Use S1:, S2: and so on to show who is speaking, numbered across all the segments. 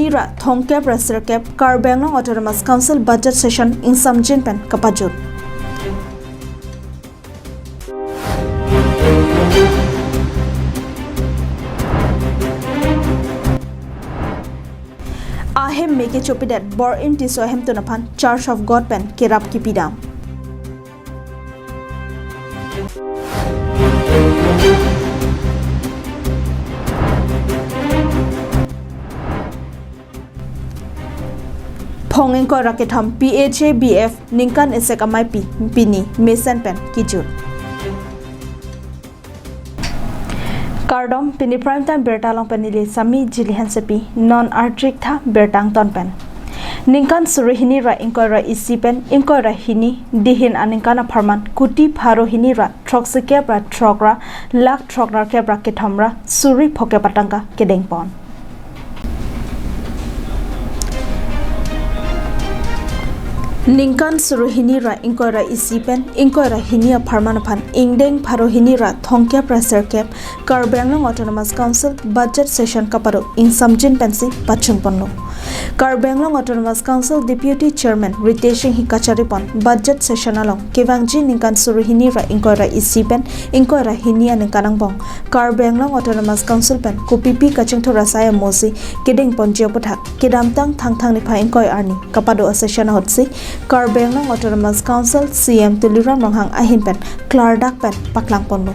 S1: Hinira Thongkep Reserkep Karbenglong Autonomous Council Budget Session in Samjin Pen Kapajut. Ahem Meke Chopidet Bor in Tiso Ahem Tunapan Church of God Pen Kirap Kipidam. Pongengko Raketham PHABF Ningkan Esekamai Pini Mesen Pen Kijut. Kardom Pini Prime Time Bertalong Penili Sami Jilihan Sepi Non Artrik Tha Bertang Ton Pen. Ningkan Surihini Ra Inkora Isi Pen Inkora Hini Dihin Aninkana Parman Kuti Paro Hini Ra Troxikebra Trogra Lak Trognar Kebra Ketamra Suri Poke Patangka Kedeng Pon. Ningkan Suruhini Ra Inkora Isipen Inkora Hinia Parmanapan Ingdeng Parohini Ra Thongkep Reserkep Karbenglong Autonomous Council Budget Session Kaparo in Samjin Pensi Pachung Ponlo. Karbenglong Autonomous Council Deputy Chairman Riteshing Hikacharipon Budget Session along Kivangji Ningkan Suruhini Ra Inkora Isipen Inkora Hinia Ningkanangbong Karbenglong Autonomous Council Pen Kupipi Kaching Thorasaya Mosi Kedeng Ponjia Puthak Kedamtang Thangthang Nipa Inkoi Arni Kapado a session hotsi Karbenglong Autonomous Council CM Tuliram Longhang Ahin Pen Clardak Pen Paklang Ponlo.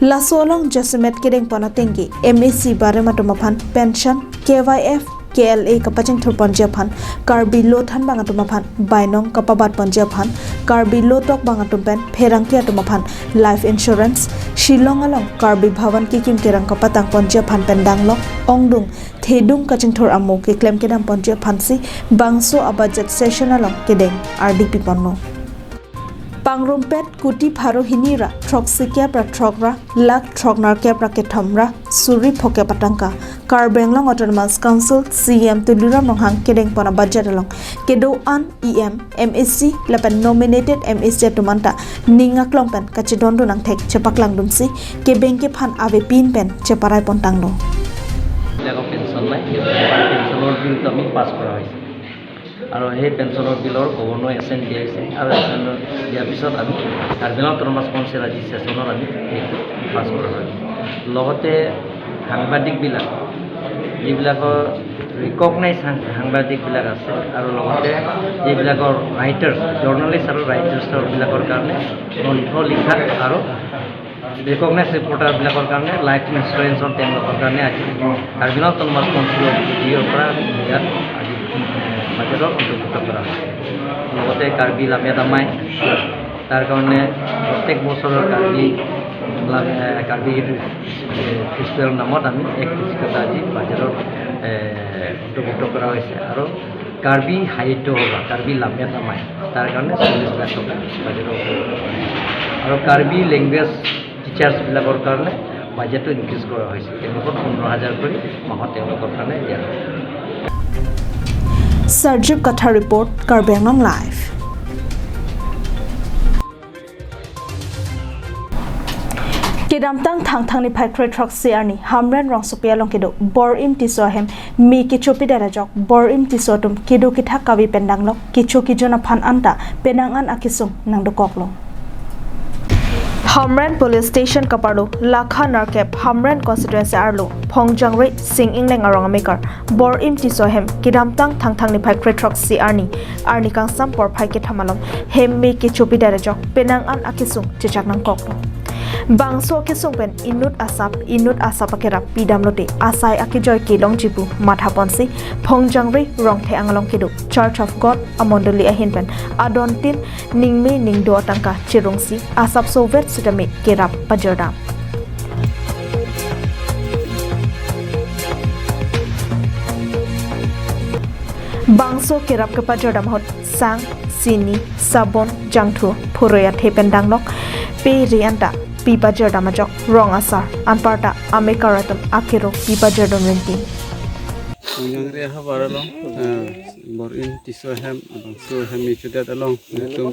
S1: Lasolong Jasimet Kedeng Ponatengi MAC Barematumapan Pension KYF KLA Kapaching Turpon Japan Karbi Lothan Bangatumapan Bainong Kapabat Pon Japan Karbi Lotok Bangatumpen Perangki Atumapan Life Insurance Shillong along Karbi Bhavan Kikim Kirang Kapatang Pon Japan Pendanglok Ongdung Thedung Kaching Thor Amo ke claim Kedam Pon Japan si Bangso a budget session along Kedeng RDP Ponno. Pangrumpet Kuti Pharo Hinira Troxikya Trogra Lak Trognar Kepra Ketamra Suri Poke Patangka Karbenglong Autonomous Council CM Tuliram Longhang Kedeng Pona Budget along Kedo An EM MSC Lepen nominated MSC Tumanta Ninga Klongpen Kachidondo Nang Tek Chepaklang Dumsi Kebengke Phan Ave Pin Pen Cheparai Pontanglo.
S2: Pension নাই পেনশনৰ বিলটো আমি পাছ কৰা হৈছে আৰু সেই পেনশনৰ বিলৰ গভৰ্ণৰ এছেন দিয়াইছে আৰু এছেনৰ দিয়াৰ পিছত আমি কাৰ্বিনেল অটোনমাছ কাউন্সিল আজি সেশনত আমি সেইটো পাছ কৰা হয় লগতে সাংবাদিকবিলাক যিবিলাকৰ ৰিকগনাইজ সাংবাদিকবিলাক আছে আৰু লগতে যিবিলাকৰ ৰাইটাৰ্ছ জাৰ্নেলিষ্ট আৰু ৰাইটাৰ্ছবিলাকৰ কাৰণে গ্ৰন্থ লিখা আৰু ৰিকগনাইজ ৰিপৰ্টাৰবিলাকৰ কাৰণে লাইফ ইঞ্চুৰেঞ্চৰ তেওঁলোকৰ কাৰণে আজি কাৰ্বিনেল অটোনমাছ কাউন্সিলৰ দিয়াৰ পৰা ইয়াত আজি বাজেটৰ অন্তৰ্ভুক্ত কৰা হৈছে লগতে কাৰ্বি লামেদামাই তাৰ কাৰণে প্ৰত্যেক বছৰৰ কাৰ্বি ফেষ্টিভেলৰ নামত আমি এক কৃষিকতা আজি বাজেটৰ অন্তৰ্ভুক্ত কৰা হৈছে আৰু কাৰ্বি সাহিত্য সভা কাৰ্বি লামেদামাই তাৰ কাৰণে 40 লাখ টকা বাজেটৰ আৰু কাৰ্বি লেংগুৱেজ টিচাৰ্ছবিলাকৰ কাৰণে বাজেটটো ইনক্ৰিজ কৰা হৈছে তেওঁলোকক 15,000 কৰি মাহত তেওঁলোকৰ কাৰণে দিয়া হয়
S1: Sarjib Katha Report Karbenglong Live. Kedamtang thangthang ni phaikroi truck siarni hamran rong sopia long kedo bor im tiso hem mi kichopi darajok bor im tiso tum kedo kitha kawi pendanglok kicho kijona phan anta penangan akisum nang dokoklong. Hamran Police Station Kaparlo, Lakha Narkep, Hamran Constituency Arlo, Pongjangri, Sing Ingleng Arongamekar, Bor Im Tisohem, Kidamtang Tangtang ni Pai Kretrox Si Arni Kang Sam Por Pai Kitamalom, Hem Me Kichopi Darajok, Penang An Akisung, Chichak Nang Koklo. Bangso Kisung Pen, Inut Asap Akerap, Pidamlote, Asai Akijoy Kilong Jibu, Mathaponsi, Pongjangri, Rong Te Angalong Kidu, Church of God, Amondoli Ahinpen, Adontin, Ningme Ningdo Tangka, Chirungsi, Asap Soviet Sutamit, Kirap, Pajodam. Bangso Kirap ke Pajodam Hot, Sang, Sini, Sabon, Jangtu, Puroya Tependanglok, Pe Rianta, Pipa Jordamajok, Rong Asar, Anparta, Amekaratum, Akiro, Pipa Jordam Renti.
S3: Yang reha baralong, borin tisohem, bangso hem ichudat along, itu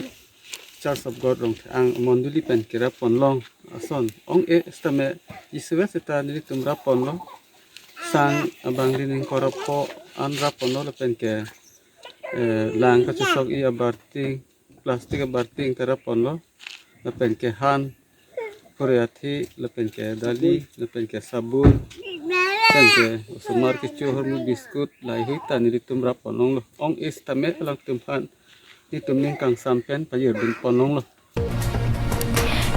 S3: Church of God rong, ang monduli pen kira ponlong, ason, ong stame isuwe seta nilik tumra ponlong, sang abang lining korapo anra pono lepen ke lang kacusok i abarting plastik abarting terapon lo lepen ke han koreati lepen ke dali lepen ke sabun lepen ke sumar kecu hormu biskut lai hitan di tumrap ponong lo ong is tamet lang tumhan di tumning kang sampen payur bin ponong lo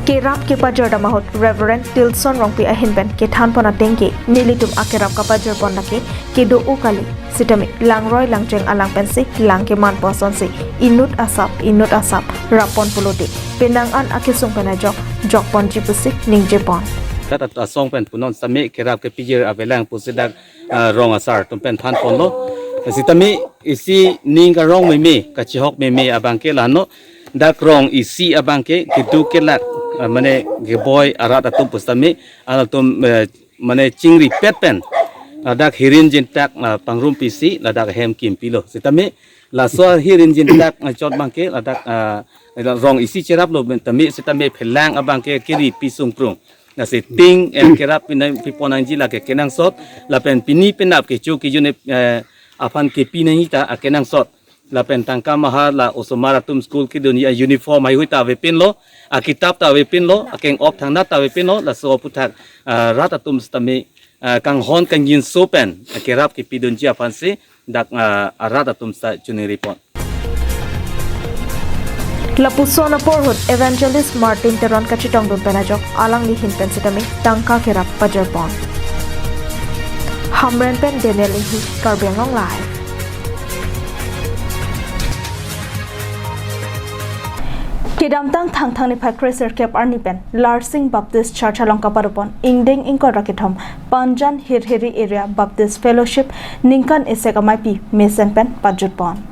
S1: Kerap ke pajar damahot Reverend Tilson rongpi ahinben ke than pona tengke nilitum akerap ka pajar pon lake ke do ukali sitami langroy langjeng alang pensi lang ke man poson si inut asap rapon puluti penangan akisung penajok jok pon jipusi ning jepon
S4: tat asong pen punon sami kerap ke pijir avelang pusidak rong asar tumpen than pon lo sitami isi ning ka rong meme ka chihok meme abangke lano dak rong isi abangke kidu kelak mane geboy arat atum pustami alatum mane cingri petpen ladak hirin jintak pangrum pisi ladak hem kim pilo sitami la so hirin jintak chot bangke ladak rong isi cerap lo tami sitami phelang abangke kiri pisung prung na se ting en kerap pinai piponang jila ke kenang sot la pen pini penap ke chu ki june afan ke pinai ta kenang sot la pen tangka mahal la osomara tum school ki dunia uniform ai huita ve pin lo kitab ta ve pin lo akeng op thang na ta ve pin lo la so puthak rata tum stami kang hon kang yin sopen kerap ki pidun ji afan se dak rata tum sta juni report
S1: Lapusona porhut Evangelist Martin Teron kachitong dun penajok alang lihin pensitami tangka kerap pajar pon Hamren pen Daniel Inhi Karbengong Live Kidamtang thang ni phakre serkep arni pen Larsing Baptist Church along kaparupon ingdeng ingko rakithom Panjan Hirhiri area Baptist Fellowship ningkan esekamai pi mesen pen pajutpon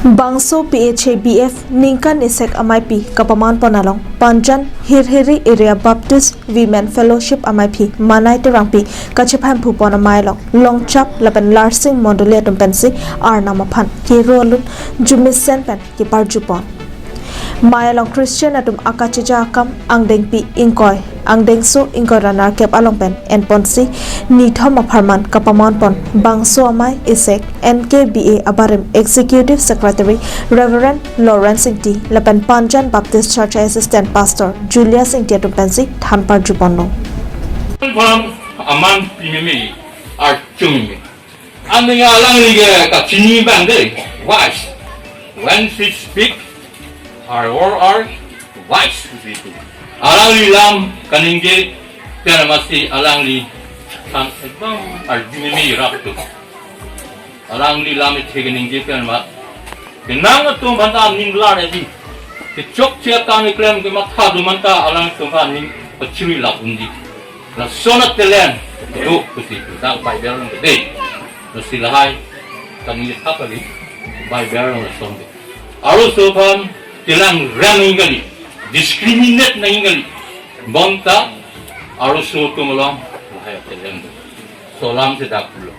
S1: Bangso PHABF ningkan isek amaipi kapaman panalong Panjan Hirhiri area Baptist Women Fellowship amaipi manai terangpi kachephan phupon amailong longchap lapen Larsing mondolia tumpensi arnamapan kirolun jumisen pen ki parjupon Mayalong Christian atum akacheja akam angdeng pi ingkoy angdeng so ingkoy ranar kep along pen enponsi nithom aparman kapaman pon bangso amai isek NKBA abarem Executive Secretary Reverend Lawrence Singti lapen Panjan Baptist Church Assistant Pastor Julia Singti atumpensi thanpar juponno
S5: aman pimimi archung andinga alangi ka chini bande wise when she speak our wise alangli lam kaningge teramasi alangli kan ekdam arjumimi raktu alangli lam thegeningge terma kenang tu banta ninglar edi ke chok che kang klem ke matha dumanta alang tu ban ning pachiri la undi la sona telen tu kusi ta bai berang de no silahai kaningge thapali bai berang la sonde aro sopan telang rangingali discriminate nangingali bonta aro soto molong lahaya telendo solam se dakulo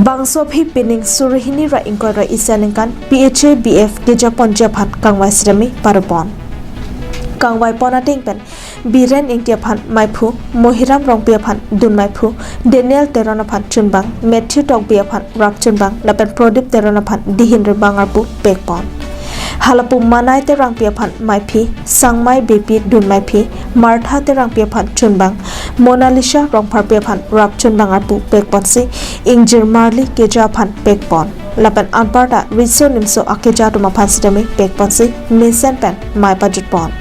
S1: Bangso phi pining surihini ra ingkoi ra isaningkan PHABF geja ponjaphat kangwai srami parupon kangwai ponating pen Biren ingtia phan maiphu Mohiram rongpia phan dun maiphu Daniel terona phan chunbang Matthew tokbia phan rak chunbang lapen Prodip terona phan dihin rebangarpu pekpon Halapu manai terang pia phan maipi sangmai bepi dun maipi Martha terang pia phan chunbang Mona Lisa rongphar pia phan rak chunbang arpu pekponsi ingjir marli keja phan pekpon lapan anparta riso nimso akeja tuma phan sidami pekponsi misen pen mai pajutpon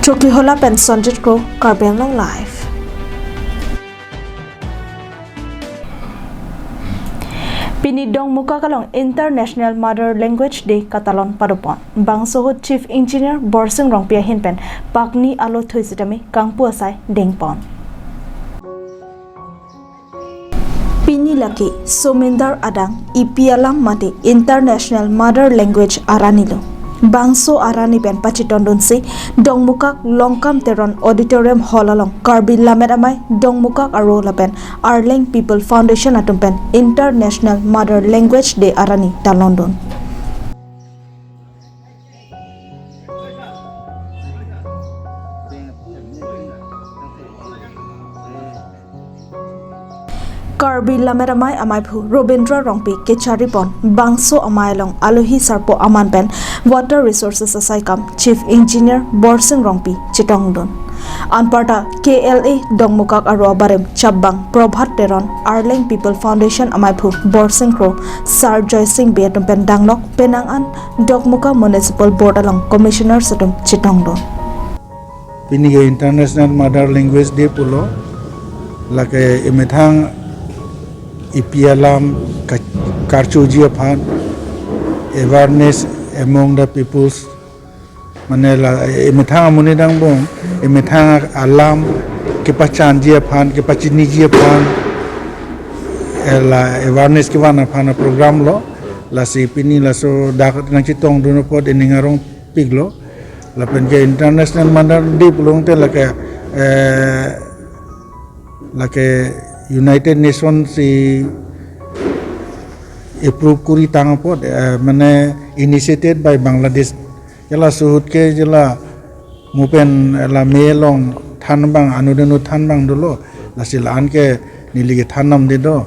S1: Choki hola pen Sonjit Kro Karbengong Live Pinidong muka kalong International Mother Language Day katalon parupon Bangsoho Chief Engineer Borsing Rongpia hinpen Pakni alo thoisitami kangpu asai dengpon Pini laki Somendar Adang Ipialam mate International Mother Language aranilo bangso arani pen pachitondon si dongmukak longkam teron auditorium hall along Karbi lamet amai dongmukak aro lapen Arleng People Foundation atumpen International Mother Language Day arani ta London. Karbi lameramai amai phu Robindra Rongpi Kecharipon bangso amai long alohi sarpo aman pen Water Resources Asai kam Chief Engineer Borsing Rongpi Chitongdon Anparta KLA Dongmukak aro barem Chabang Probhat Teron Arleng People Foundation amai phu Borsing Kro Sar Joy Singh Beatum pen Dangnok Penangan Dongmuka Municipal Board along Commissioner Satum Chitongdon
S6: Pini International Mother Language Day pulo lake imethang ipialam karchuji aphan awareness among the peoples manela imethang amuni dang bong imethang alam kepachanji aphan kepachiniji aphan la awareness kiwana aphan program lo la si pini la so dak nang chitong duno pod iningarong piglo la pen ke International Mother Day pulong te lake United Nations si approve kuri tang pot mane initiated by Bangladesh jala suhut ke jala mupen la melong than bang anudenu than bang dolo la silan ke nili ke thanam de do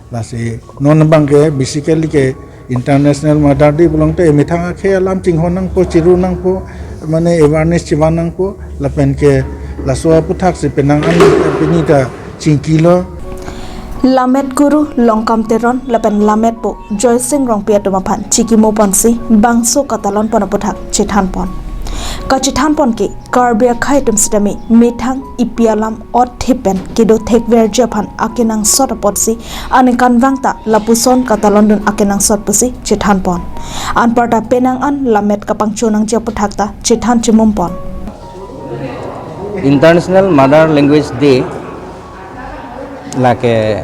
S6: la si non bang ke basically ke International Mother Day belong te mithang ke alam ting honang po chiru nang po mane awareness chiwanang po la pen ke la so puthak si penang an pinita chingkilo
S1: Lamet Guru Longkam Teron lapen Lamet po Joy Singh Rongpi atumapan Chikimo ponsi bangso Katalon ponaputhak Chithan pon Kachithan pon ke Karbia khai tum sitami mithang ipialam ot thipen kido thekver japan akinang sot potsi anikan wangta lapuson Katalon dun akinang sot pusi Chithan pon anparta penang an Lamet kapangchonang japuthakta Chithan chimum pon
S2: International Mother Language Day lake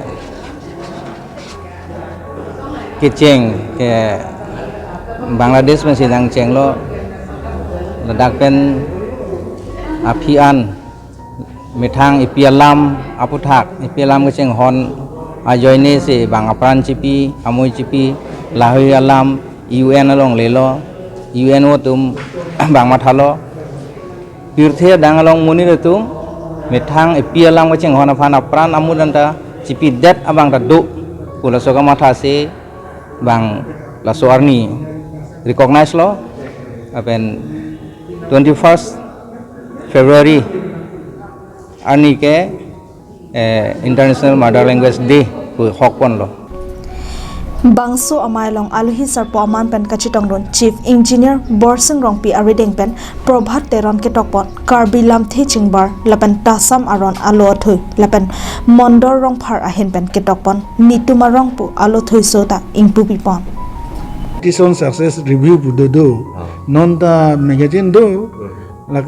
S2: keceng ke Bangladesh masih nang ceng lo ledak pen apian mithang ipialam aputhak ipialam keceng hon ajoine si bang apran cipi amoi cipi lahui alam UN along lelo UN wotum bang mathalo pirthe dang along muni retum mithang ipialam keceng hon aphan apran amudanta cipi det abang tadu pula soka matha se bang la soarni recognize lo apen 21st February ani ke International Mother Language Day ku hokpon lo
S1: Bangso amailong aluhi sarpo aman pen kachitongron Chief Engineer Borsing Rongpi arideng pen Probhat Teron ketokpon Karbi lam thi chingbar lapen tasam aron alo thui lapen mondor rong phar ahen pen ketokpon nituma rongpu alo thui sota ingpu pipon
S6: Tison success review budodo non ta magazine do like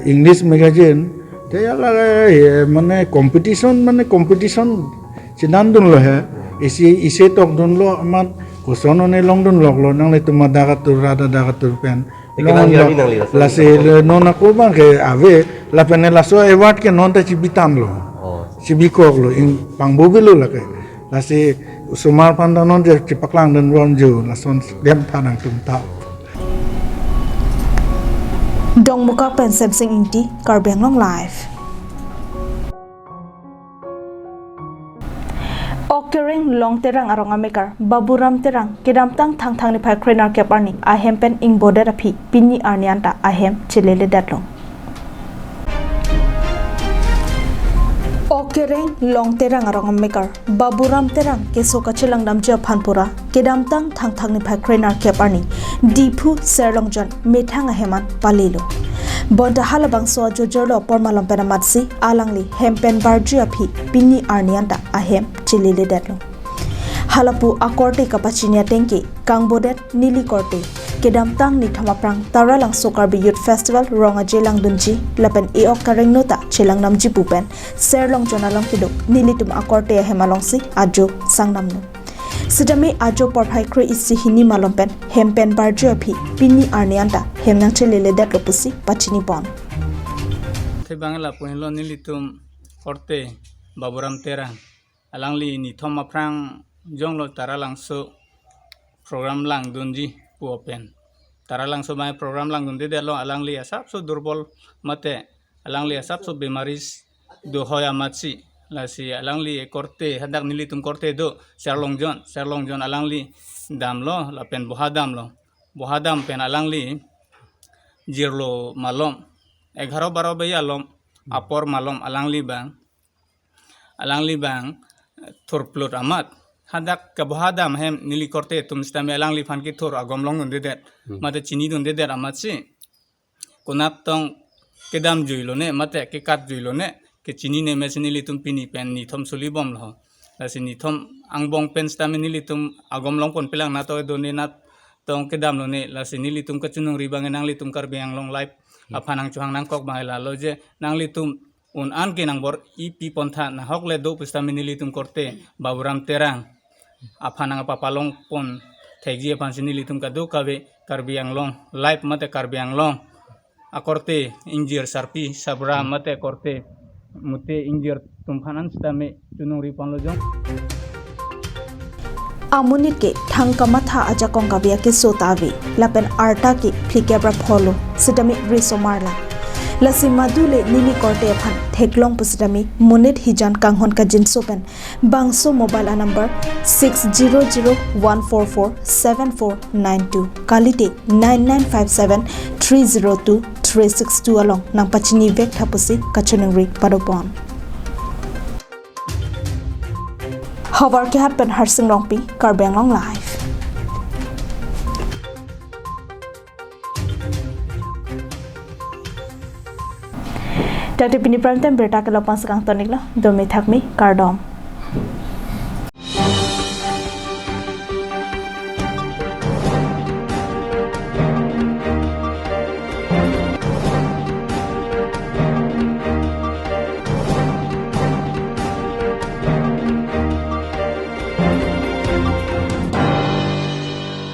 S6: English magazine te like mane competition chinandun lo hai ise tok dun lo amat kosono ne long dun lok lo nang le tuma dagatur rada dagatur pen la se non ako bang ke ave la pen la so award ke non ta cibitam lo cibikok lo in pangbobil lo la ke la se sumar pandang non je cipaklang dan ronjo la son dem tanang tumta
S1: Dongmuka pen Samsung inti Karbiang long live Okering long terang arong amekar baburam terang kedamtang thang ni phai krenar ke parni ahem pen ing boda rapi pinni arnianta ahem chilele datlong Okering long terang arong amekar baburam terang keso kachilang damja phanpura kedamtang thang ni phai krenar ke parni dipu serlongjon methang aheman palilo Bonda halabang so jojorlo pormalom penamatsi alangli hempen barju api pinni arnianta ahem chilile datlo halapu akorte kapachinia tengki kangbodet nili korte kedamtang ni thamaprang taralang sokarbi youth festival ronga jelang dunji lapen eok kareng nota chelang namji pupen serlong jonalong pidok nili tum akorte ahemalongsi ajo sangnamno Sidami ajo porphai kre isi hini malompen hempen barjo phi pini arnianta hemnang chelele dat lopusi pachini pon.
S7: Te bangla puenlo nilitum korte baburam terang alangli ni thoma prang jonglo taralang so program lang dunji pu open taralang so mai program lang dunde delo alangli asap so durbol mate alangli asap so bemaris do hoya matsi lasi alangli korte hadak nilitum korte do serlong jon alangli damlo la pen bohadam pen alangli jirlo malom 11-12 bayalom apor malom alangli bang turplot amat hadak kabohadam hem nili korte tum stame alangli fan ki thor agomlong dunde det mate chini dunde det amat si kunap tong kedam juilo ne mate ke kat juilo ne ke chini ne mes nili tum pini pen ni thom suli bom lo lasi ni thom angbong pen stame nili tum agomlong pon pelang na to do ne nat tong kedam lo ne lasi nili tum kachunung ribang nangli tum karbiang long live apanang chuhang nang kok bahela lo je nangli tum un an ke nang bor ipi pontha na hokle do pista minili tum korte baburam terang apanang papalong pon thegi apan sinili tum kadu kabe karbiang long live mate karbiang long akorte injir sarpi sabra mate korte mute injir tum phanan stame chunung ri pon lo jong
S1: Amunit ke thangkamatha aja kongkabia ke sotavi lapen arta ke plikebra pholo sidami risomarla lasi madule nini korte phan theklong pusidami munit hijan kanghon ka jinsopen bangso mobile number 6001447492 kalite 9957302362 along nang pachini vek thapusi kachunungri padopon Habar ke hat pen harsing rongpi Karbiang Long Live. Dati pini prime time berita ke lapang sekang tonik lah. Domi thakmi Kardom.